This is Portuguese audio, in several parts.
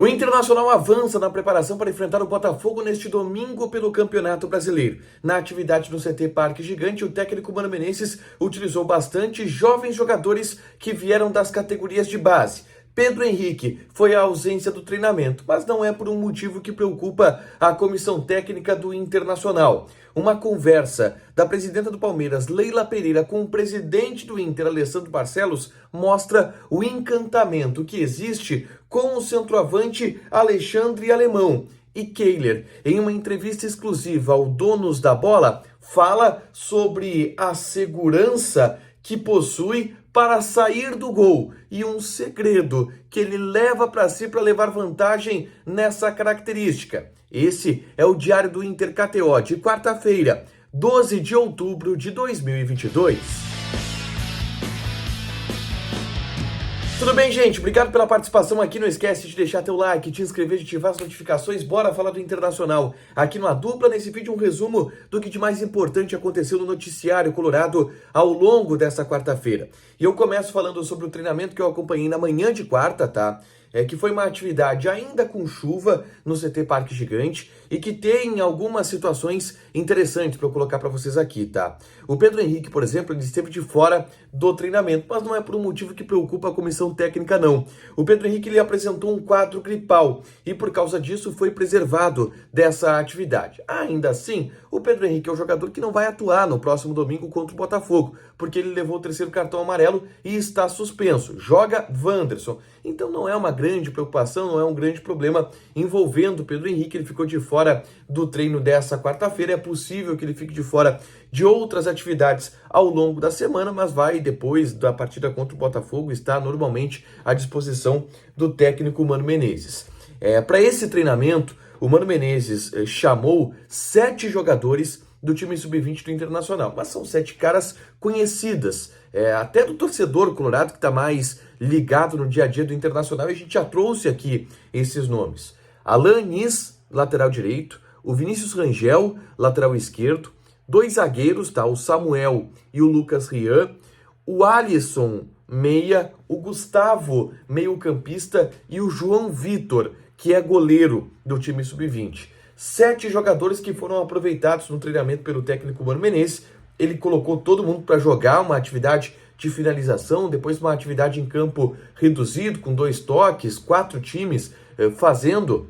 O Internacional avança na preparação para enfrentar o Botafogo neste domingo pelo Campeonato Brasileiro. Na atividade no CT Parque Gigante, o técnico Mano Menezes utilizou bastante jovens jogadores que vieram das categorias de base. Pedro Henrique foi a ausência do treinamento, mas não é por um motivo que preocupa a comissão técnica do Internacional. Uma conversa da presidenta do Palmeiras, Leila Pereira, com o presidente do Inter, Alessandro Barcelos, mostra o encantamento que existe com o centroavante Alexandre Alemão. E Kehler, em uma entrevista exclusiva ao Donos da Bola, fala sobre a segurança que possui para sair do gol e um segredo que ele leva para si para levar vantagem nessa característica. Esse é o Diário do Inter KTO de quarta-feira, 12 de outubro de 2022. Tudo bem, gente? Obrigado pela participação aqui. Não esquece de deixar teu like, te inscrever, de ativar as notificações. Bora falar do Internacional. Aqui no A Dupla, nesse vídeo, um resumo do que de mais importante aconteceu no noticiário colorado ao longo dessa quarta-feira. E eu começo falando sobre o treinamento que eu acompanhei na manhã de quarta, tá? Que foi uma atividade ainda com chuva no CT Parque Gigante e que tem algumas situações interessantes para eu colocar para vocês aqui, tá? O Pedro Henrique, por exemplo, ele esteve de fora do treinamento, mas não é por um motivo que preocupa a comissão técnica, não. O Pedro Henrique, ele apresentou um quadro gripal e por causa disso foi preservado dessa atividade. Ainda assim, o Pedro Henrique é um jogador que não vai atuar no próximo domingo contra o Botafogo, porque ele levou o terceiro cartão amarelo e está suspenso. Joga Wanderson. Então não é uma grande preocupação, não é um grande problema envolvendo o Pedro Henrique. Ele ficou de fora do treino dessa quarta-feira. É possível que ele fique de fora de outras atividades ao longo da semana, mas vai, depois da partida contra o Botafogo, estar normalmente à disposição do técnico Mano Menezes. Para esse treinamento, o Mano Menezes chamou 7 jogadores do time sub-20 do Internacional, mas são 7 caras conhecidas, até do torcedor colorado que está mais ligado no dia a dia do Internacional, e a gente já trouxe aqui esses nomes. Alan Nis, lateral direito, o Vinícius Rangel, lateral esquerdo, 2 zagueiros, tá? O Samuel e o Lucas Rian, o Alisson, meia, o Gustavo, meio-campista, e o João Vitor, que é goleiro do time sub-20. 7 jogadores que foram aproveitados no treinamento pelo técnico Mano Menezes. Ele colocou todo mundo para jogar uma atividade de finalização, depois uma atividade em campo reduzido, com 2 toques, 4 times fazendo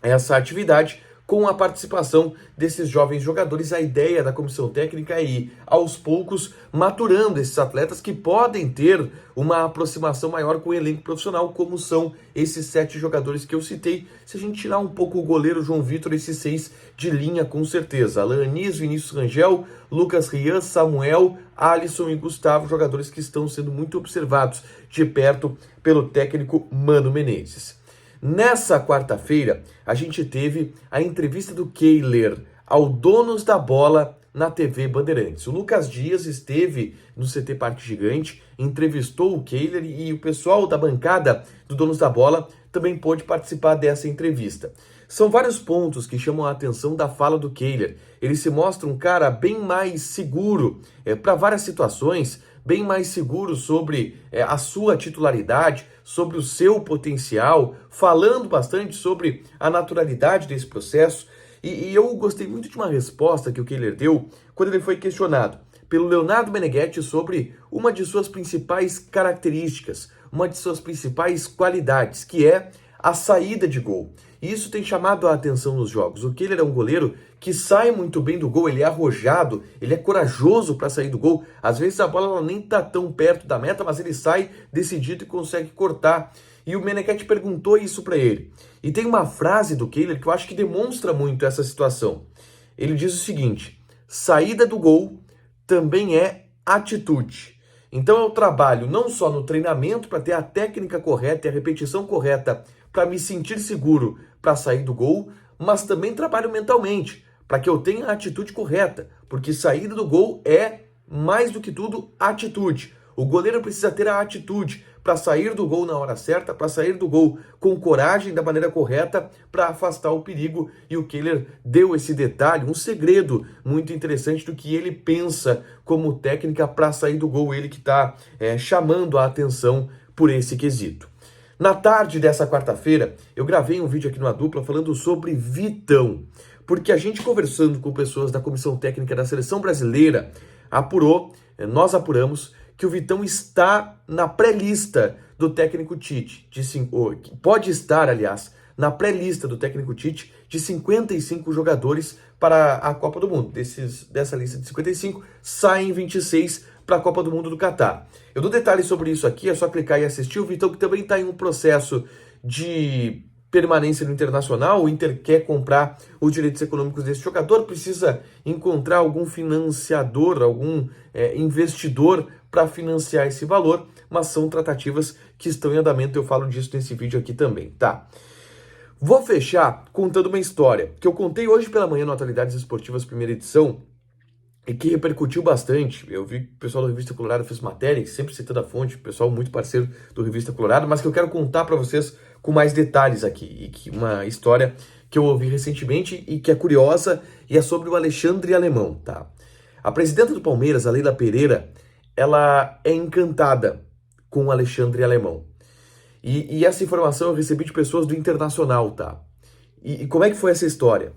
essa atividade com a participação desses jovens jogadores. A ideia da comissão técnica é ir, aos poucos, maturando esses atletas que podem ter uma aproximação maior com o elenco profissional, como são esses 7 jogadores que eu citei. Se a gente tirar um pouco o goleiro João Vitor, esses 6 de linha, com certeza. Alan Nis, Vinícius Rangel, Lucas Rian, Samuel, Alisson e Gustavo, jogadores que estão sendo muito observados de perto pelo técnico Mano Menezes. Nessa quarta-feira, a gente teve a entrevista do Kehler ao Donos da Bola na TV Bandeirantes. O Lucas Dias esteve no CT Parque Gigante, entrevistou o Kehler e o pessoal da bancada do Donos da Bola também pôde participar dessa entrevista. São vários pontos que chamam a atenção da fala do Kehler. Ele se mostra um cara bem mais seguro para várias situações, bem mais seguro sobre a sua titularidade, sobre o seu potencial, falando bastante sobre a naturalidade desse processo. E eu gostei muito de uma resposta que o Kehler deu quando ele foi questionado pelo Leonardo Meneghetti sobre uma de suas principais características, uma de suas principais qualidades, que é a saída de gol. E isso tem chamado a atenção nos jogos. O Kehler é um goleiro que sai muito bem do gol, ele é arrojado, ele é corajoso para sair do gol. Às vezes a bola nem está tão perto da meta, mas ele sai decidido e consegue cortar. E o Meneghetti perguntou isso para ele. E tem uma frase do Kehler que eu acho que demonstra muito essa situação. Ele diz o seguinte: saída do gol também é atitude. Então eu trabalho não só no treinamento para ter a técnica correta e a repetição correta para me sentir seguro para sair do gol, mas também trabalho mentalmente para que eu tenha a atitude correta, porque saída do gol é, mais do que tudo, atitude. O goleiro precisa ter a atitude para sair do gol na hora certa, para sair do gol com coragem, da maneira correta, para afastar o perigo. E o Kehler deu esse detalhe, um segredo muito interessante do que ele pensa como técnica para sair do gol, ele que está chamando a atenção por esse quesito. Na tarde dessa quarta-feira, eu gravei um vídeo aqui numa dupla falando sobre Vitão, porque a gente conversando com pessoas da comissão técnica da seleção brasileira, nós apuramos que o Vitão está na pré-lista do técnico Tite, pode estar, aliás, na pré-lista do técnico Tite de 55 jogadores para a Copa do Mundo. Dessa lista de 55, saem 26 para a Copa do Mundo do Catar. Eu dou detalhes sobre isso aqui, é só clicar e assistir. O Vitão, que também está em um processo de permanência no Internacional, o Inter quer comprar os direitos econômicos desse jogador, precisa encontrar algum financiador, algum investidor para financiar esse valor, mas são tratativas que estão em andamento, eu falo disso nesse vídeo aqui também, tá? Vou fechar contando uma história que eu contei hoje pela manhã no Atualidades Esportivas, primeira edição, e que repercutiu bastante. Eu vi que o pessoal do Revista Colorado fez matéria, sempre citando a fonte, pessoal muito parceiro do Revista Colorado, mas que eu quero contar para vocês com mais detalhes aqui, e que uma história que eu ouvi recentemente e que é curiosa, e é sobre o Alexandre Alemão, tá? A presidenta do Palmeiras, a Leila Pereira, ela é encantada com o Alexandre Alemão. E essa informação eu recebi de pessoas do Internacional, tá? E como é que foi essa história?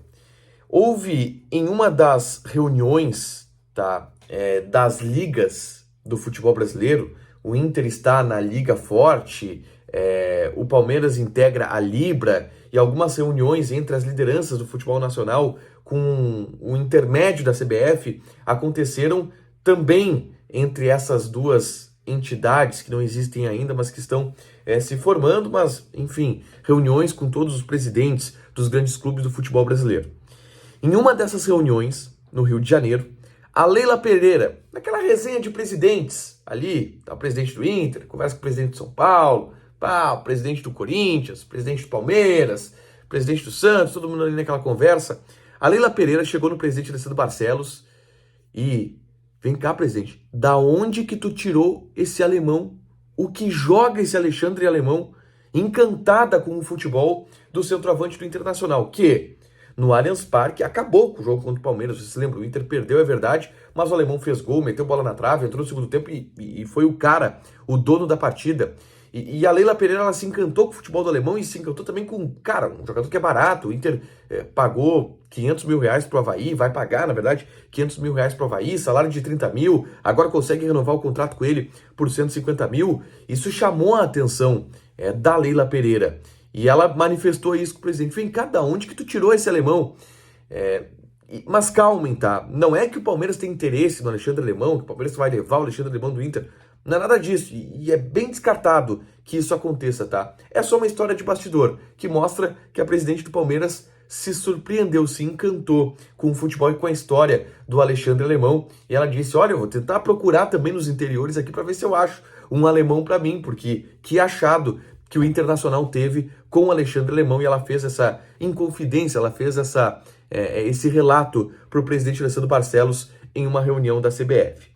Houve em uma das reuniões, tá, das ligas do futebol brasileiro, o Inter está na Liga Forte, o Palmeiras integra a Libra, e algumas reuniões entre as lideranças do futebol nacional com o intermédio da CBF aconteceram também entre essas duas entidades que não existem ainda, mas que estão se formando, mas, enfim, reuniões com todos os presidentes dos grandes clubes do futebol brasileiro. Em uma dessas reuniões, no Rio de Janeiro, a Leila Pereira, naquela resenha de presidentes, ali, tá o presidente do Inter, conversa com o presidente de São Paulo, o presidente do Corinthians, presidente do Palmeiras, presidente do Santos, todo mundo ali naquela conversa. A Leila Pereira chegou no presidente Alessandro Barcelos e... Vem cá, presidente, da onde que tu tirou esse alemão? O que joga esse Alexandre Alemão? Encantada com o futebol do centroavante do Internacional, que no Allianz Parque acabou com o jogo contra o Palmeiras. Você se lembra, o Inter perdeu, é verdade, mas o alemão fez gol, meteu bola na trave, entrou no segundo tempo e foi o cara, o dono da partida. E a Leila Pereira, ela se encantou com o futebol do alemão e se encantou também com, cara, um jogador que é barato. O Inter pagou 500 mil reais pro Avaí, vai pagar, na verdade, 500 mil reais pro Avaí, salário de 30 mil, agora consegue renovar o contrato com ele por 150 mil. Isso chamou a atenção da Leila Pereira. E ela manifestou isso com o presidente. Vem cá, da onde que tu tirou esse alemão? Mas calmem, tá? Não é que o Palmeiras tem interesse no Alexandre Alemão, que o Palmeiras vai levar o Alexandre Alemão do Inter. Não é nada disso, e é bem descartado que isso aconteça, tá? É só uma história de bastidor, que mostra que a presidente do Palmeiras se surpreendeu, se encantou com o futebol e com a história do Alexandre Alemão, e ela disse, olha, eu vou tentar procurar também nos interiores aqui para ver se eu acho um alemão para mim, porque que achado que o Internacional teve com o Alexandre Alemão, e ela fez essa inconfidência, ela fez esse relato para o presidente Alessandro Barcelos em uma reunião da CBF.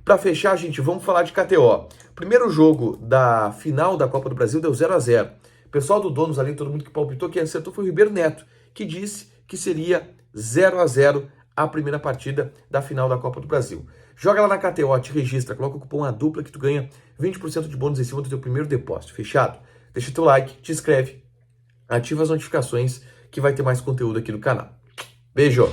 Para fechar, gente, vamos falar de KTO. Primeiro jogo da final da Copa do Brasil deu 0-0. O pessoal do Donos ali, todo mundo que palpitou, quem acertou foi o Ribeiro Neto, que disse que seria 0-0 a primeira partida da final da Copa do Brasil. Joga lá na KTO, te registra, coloca o cupom ADUPLA que tu ganha 20% de bônus em cima do teu primeiro depósito. Fechado? Deixa teu like, te inscreve, ativa as notificações que vai ter mais conteúdo aqui no canal. Beijo!